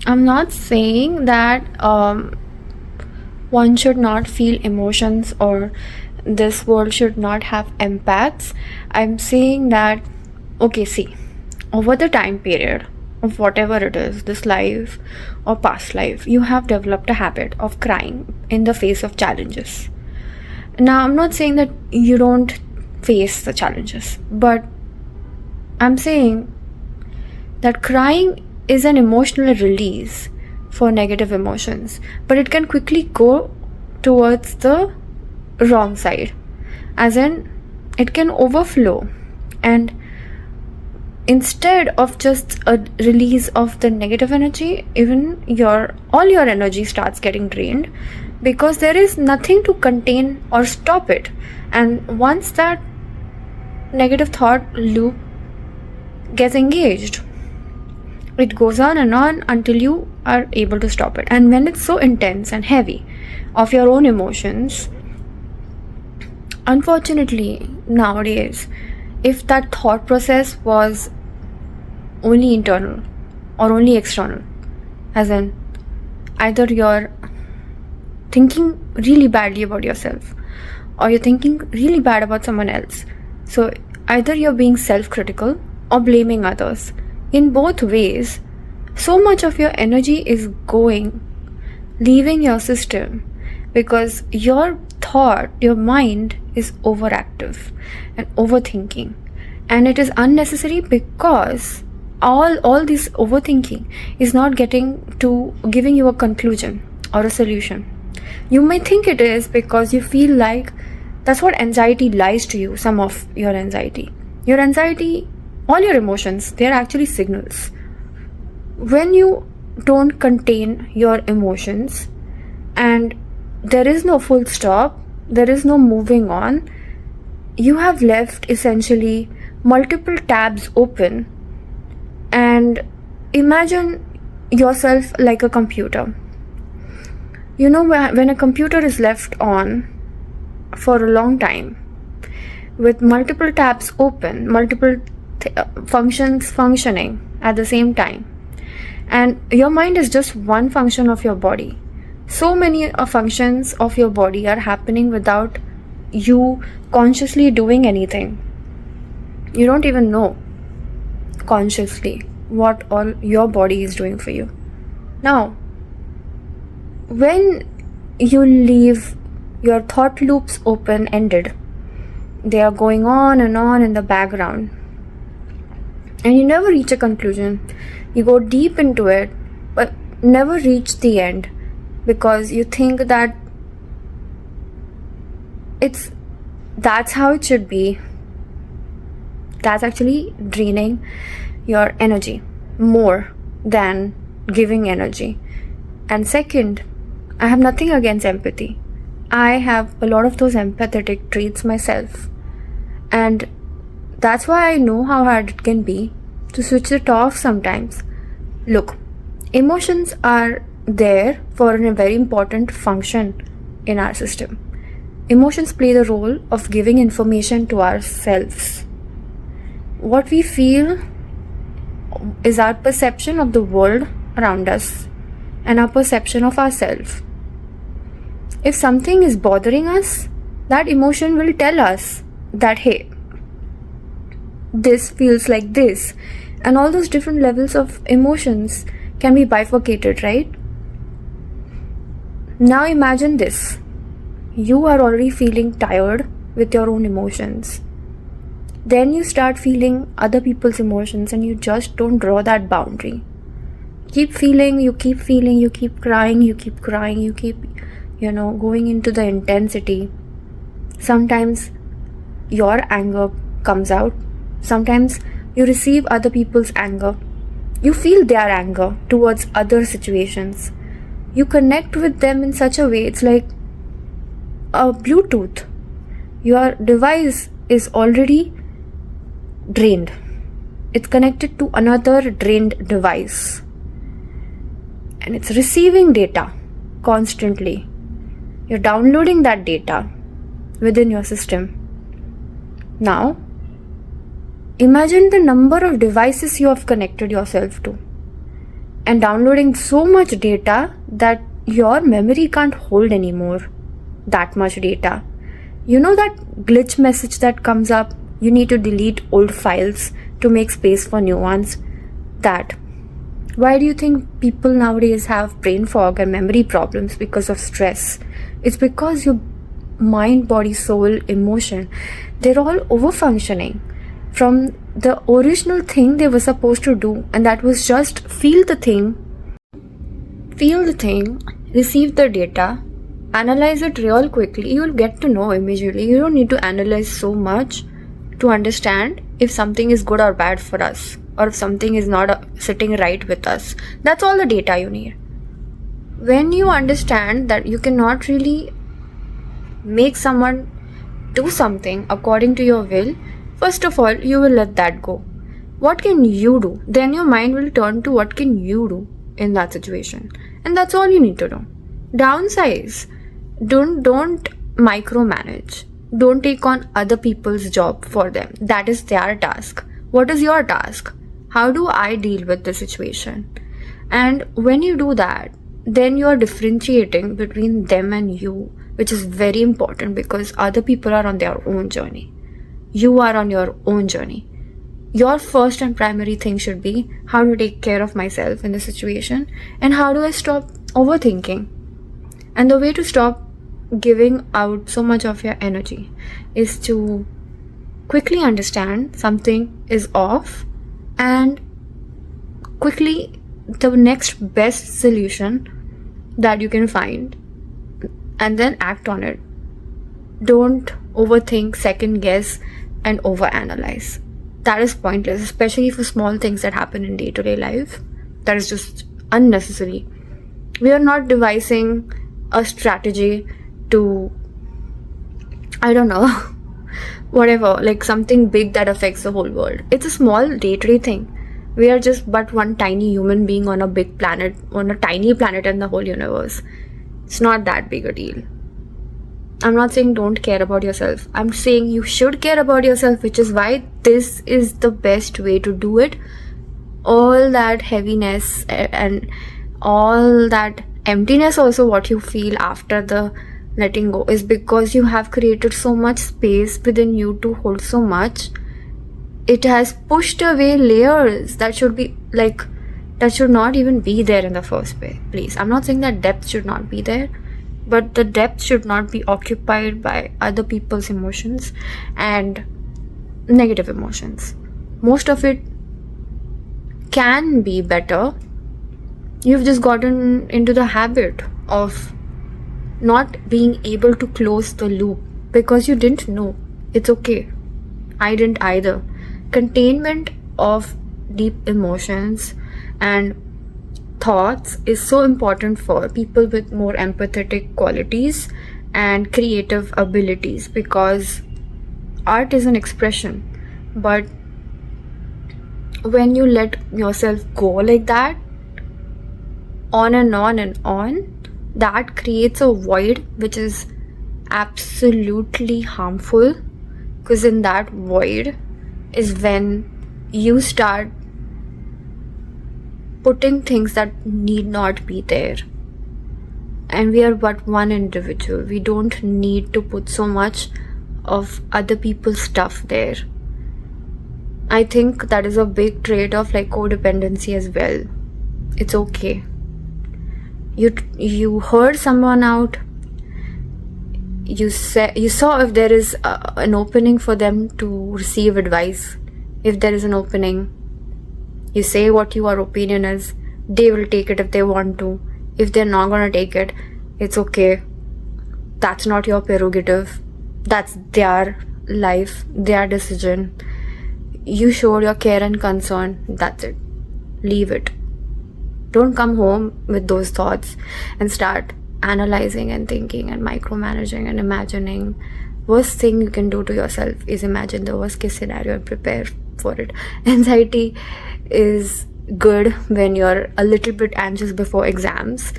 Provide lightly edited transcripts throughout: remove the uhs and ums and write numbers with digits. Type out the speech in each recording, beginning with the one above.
I'm not saying that one should not feel emotions or this world should not have empaths. I'm saying that, okay, see, over the time period of whatever it is, this life or past life, you have developed a habit of crying in the face of challenges. Now, I'm not saying that you don't face the challenges, but I'm saying that crying is an emotional release for negative emotions, but it can quickly go towards the wrong side, as in it can overflow, and instead of just a release of the negative energy, even all your energy starts getting drained because there is nothing to contain or stop it. And once that negative thought loop gets engaged, it goes on and on until you are able to stop it. And when it's so intense and heavy of your own emotions, unfortunately nowadays, if that thought process was only internal or only external, as in either you're thinking really badly about yourself or you're thinking really bad about someone else, so either you're being self-critical or blaming others. In both ways, so much of your energy is leaving your system, because your thought, your mind is overactive and overthinking, and it is unnecessary because all this overthinking is not giving you a conclusion or a solution. You may think it is because you feel like that's what anxiety lies to you. Some of your anxiety, all your emotions, they're actually signals. When you don't contain your emotions and there is no full stop, there is no moving on, you have left essentially multiple tabs open. And imagine yourself like a computer. You know, when a computer is left on for a long time with multiple tabs open, multiple functions functioning at the same time, and your mind is just one function of your body, so many functions of your body are happening without you consciously doing anything. You don't even know consciously what all your body is doing for you. Now, when you leave your thought loops open-ended, they are going on and on in the background, and you never reach a conclusion. You go deep into it but never reach the end because you think that that's how it should be. That's actually draining your energy more than giving energy. And second, I have nothing against empathy. I have a lot of those empathetic traits myself, and that's why I know how hard it can be to switch it off sometimes. Look, emotions are there for a very important function in our system. Emotions play the role of giving information to ourselves. What we feel is our perception of the world around us and our perception of ourselves. If something is bothering us, that emotion will tell us that, hey, this feels like this. And all those different levels of emotions can be bifurcated, right? Now imagine this. You are already feeling tired with your own emotions. Then you start feeling other people's emotions and you just don't draw that boundary. Keep feeling, you keep crying, you keep going into the intensity. Sometimes your anger comes out. Sometimes you receive other people's anger. You feel their anger towards other situations. You connect with them in such a way, it's like a Bluetooth. Your device is already drained. It's connected to another drained device. And it's receiving data constantly. You're downloading that data within your system. Now, imagine the number of devices you have connected yourself to. and downloading so much data that your memory can't hold anymore that much data. You know that glitch message that comes up? You need to delete old files to make space for new ones. That. Why do you think people nowadays have brain fog and memory problems because of stress? It's because your mind, body, soul, emotion, they're all overfunctioning from the original thing they were supposed to do, and that was just feel the thing, receive the data, analyze it real quickly. You'll get to know immediately. You don't need to analyze so much to understand if something is good or bad for us, or if something is not sitting right with us. That's all the data you need. When you understand that you cannot really make someone do something according to your will, first of all, you will let that go. What can you do? Then your mind will turn to what can you do in that situation. And that's all you need to do. Downsize. Don't micromanage. Don't take on other people's job for them. That is their task. What is your task? How do I deal with the situation? And when you do that, then you are differentiating between them and you, which is very important because other people are on their own journey. You are on your own journey. Your first and primary thing should be how to take care of myself in the situation and how do I stop overthinking. And the way to stop giving out so much of your energy is to quickly understand something is off and quickly the next best solution that you can find and then act on it. Don't overthink, second guess, and overanalyze. That is pointless, especially for small things that happen in day-to-day life. That is just unnecessary. We are not devising a strategy to, I don't know, whatever, like something big that affects the whole world. It's a small day-to-day thing. We are just but one tiny human being on a big planet, on a tiny planet in the whole universe. It's not that big a deal. I'm not saying don't care about yourself. I'm saying you should care about yourself, which is why this is the best way to do it. All that heaviness and all that emptiness also what you feel after the letting go is because you have created so much space within you to hold so much. It has pushed away layers that should be like, that should not even be there in the first place. I'm not saying that depth should not be there, but the depth should not be occupied by other people's emotions and negative emotions. Most of it can be better. You've just gotten into the habit of not being able to close the loop because you didn't know. It's okay. I didn't either. Containment of deep emotions and thoughts is so important for people with more empathetic qualities and creative abilities because art is an expression. But when you let yourself go like that, on and on and on, that creates a void which is absolutely harmful, because in that void is when you start putting things that need not be there. And we are but one individual. We don't need to put so much of other people's stuff there. I think that is a big trait of like codependency as well. It's okay. You heard someone out. You saw if there is an opening for them to receive advice. If there is an opening, you say what your opinion is. They will take it if they want to. If they're not gonna take it, it's okay. That's not your prerogative. That's their life, their decision. You showed your care and concern. That's it. Leave it. Don't come home with those thoughts and start analyzing and thinking and micromanaging and imagining. Worst thing you can do to yourself is imagine the worst case scenario and prepare for it. Anxiety is good when you're a little bit anxious before exams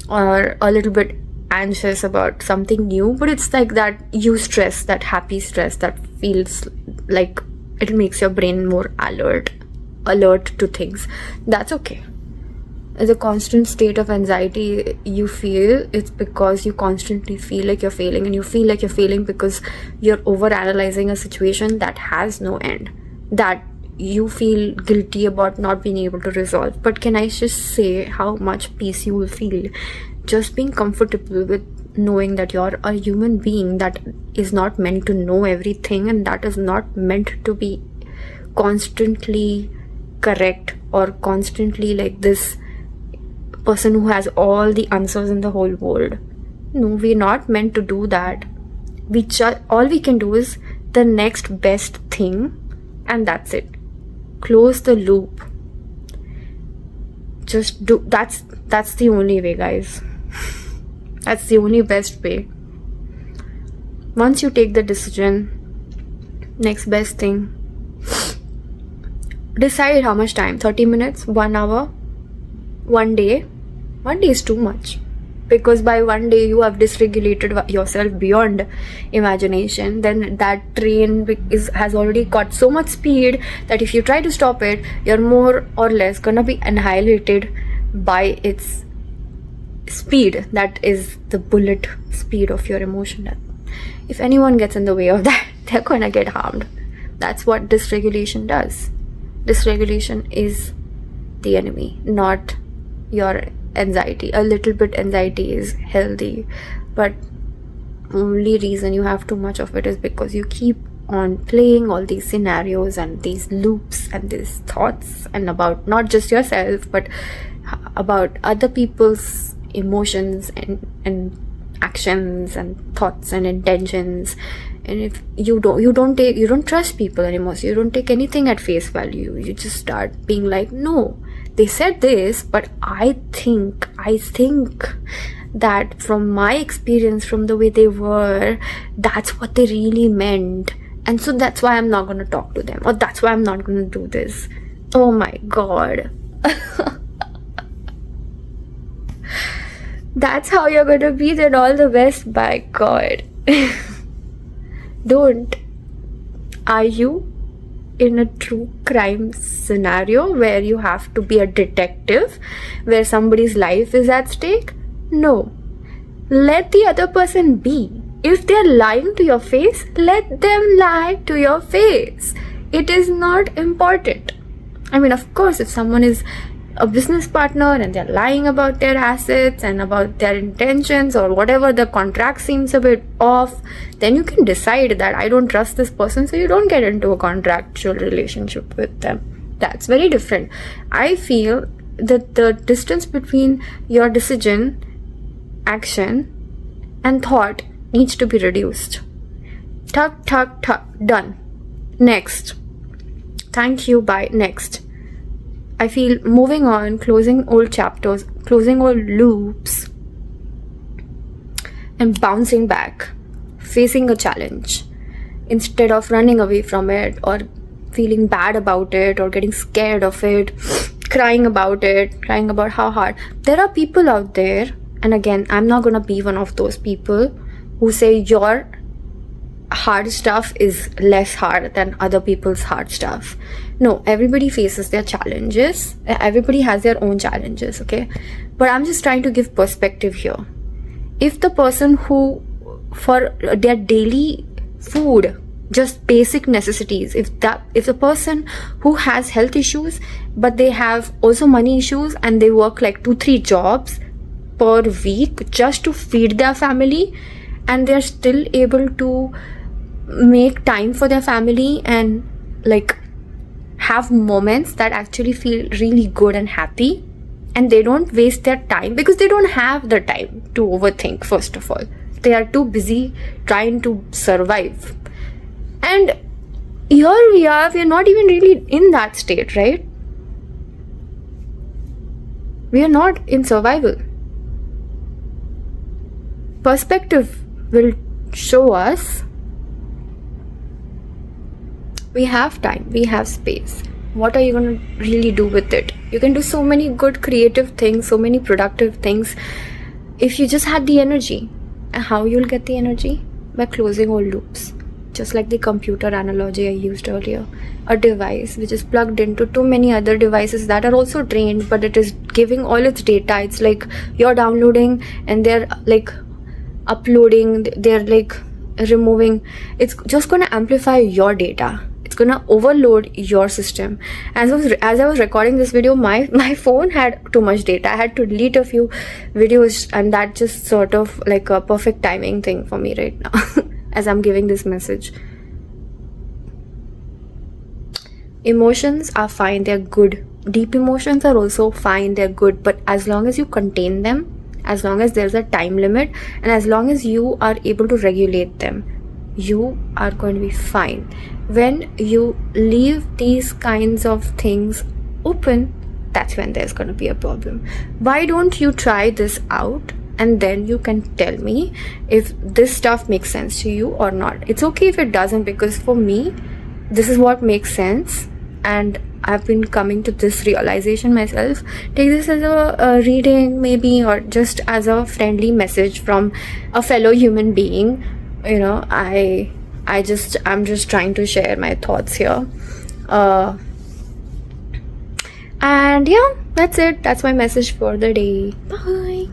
or a little bit anxious about something new, but it's like that stress, that happy stress that feels like it makes your brain more alert to things. That's okay. the constant state of anxiety you feel, it's because you constantly feel like you're failing, and you feel like you're failing because you're over analyzing a situation that has no end, that you feel guilty about not being able to resolve. But can I just say how much peace you will feel just being comfortable with knowing that you're a human being that is not meant to know everything, and that is not meant to be constantly correct or constantly like this person who has all the answers in the whole world. No, we're not meant to do that. All we can do is the next best thing, and that's it. Close the loop. Just do that's the only way, guys. That's the only best way. Once you take the decision, next best thing, decide how much time. 30 minutes, 1 hour, 1 day. 1 day is too much, because by 1 day you have dysregulated yourself beyond imagination. Then that train has already got so much speed that if you try to stop it, you're more or less gonna be annihilated by its speed. That is the bullet speed of your emotion. If anyone gets in the way of that, they're gonna get harmed. That's what dysregulation does. Dysregulation is the enemy, not your anxiety. A little bit anxiety is healthy, but only reason you have too much of it is because you keep on playing all these scenarios and these loops and these thoughts, and about not just yourself but about other people's emotions and actions and thoughts and intentions. And if you don't trust people anymore, so you don't take anything at face value. You just start being like, no, they said this, but I think that from my experience, from the way they were, that's what they really meant, and so that's why I'm not going to talk to them, or that's why I'm not going to do this. Oh my god. That's how you're going to be, then all the best. By god. Don't. Are you in a true crime scenario where you have to be a detective, where somebody's life is at stake? No. Let the other person be. If they're lying to your face, let them lie to your face. It is not important. I mean, of course, if someone is a business partner and they're lying about their assets and about their intentions or whatever, the contract seems a bit off, then you can decide that I don't trust this person, so you don't get into a contractual relationship with them. That's very different. I feel that the distance between your decision, action and thought needs to be reduced. Tuck, tuck, tuck. Done. Next. Thank you. Bye. Next. I feel moving on, closing old chapters, closing old loops, and bouncing back, facing a challenge instead of running away from it or feeling bad about it or getting scared of it, crying about how hard. There are people out there, and again, I'm not gonna be one of those people who say your hard stuff is less hard than other people's hard stuff. No, everybody faces their challenges. Everybody has their own challenges, okay? But I'm just trying to give perspective here. If the person who, for their daily food, just basic necessities, if the person who has health issues, but they have also money issues and they work like 2-3 jobs per week just to feed their family, and they're still able to make time for their family and like have moments that actually feel really good and happy, and they don't waste their time because they don't have the time to overthink. First of all, they are too busy trying to survive, and here we're not even really in that state, right? We are not in survival. Perspective will show us we have time, we have space. What are you going to really do with it? You can do so many good creative things, so many productive things if you just had the energy. And how you'll get the energy? By closing all loops. just like the computer analogy I used earlier. A device which is plugged into too many other devices that are also drained, but it is giving all its data. It's like you're downloading and they're like uploading, they're like removing. It's just gonna amplify your data. It's gonna overload your system. As I was recording this video, my phone had too much data. I had to delete a few videos, and that just sort of like a perfect timing thing for me right now as I'm giving this message. Emotions are fine, they're good. Deep emotions are also fine, they're good, but as long as you contain them, as long as there's a time limit, and as long as you are able to regulate them, you are going to be fine. When you leave these kinds of things open, that's when there's going to be a problem. Why don't you try this out, and then you can tell me if this stuff makes sense to you or not. It's okay if it doesn't, because for me, this is what makes sense, and I've been coming to this realization myself. Take this as a reading maybe, or just as a friendly message from a fellow human being. You know, I'm just trying to share my thoughts here. And yeah, that's it. That's my message for the day. Bye.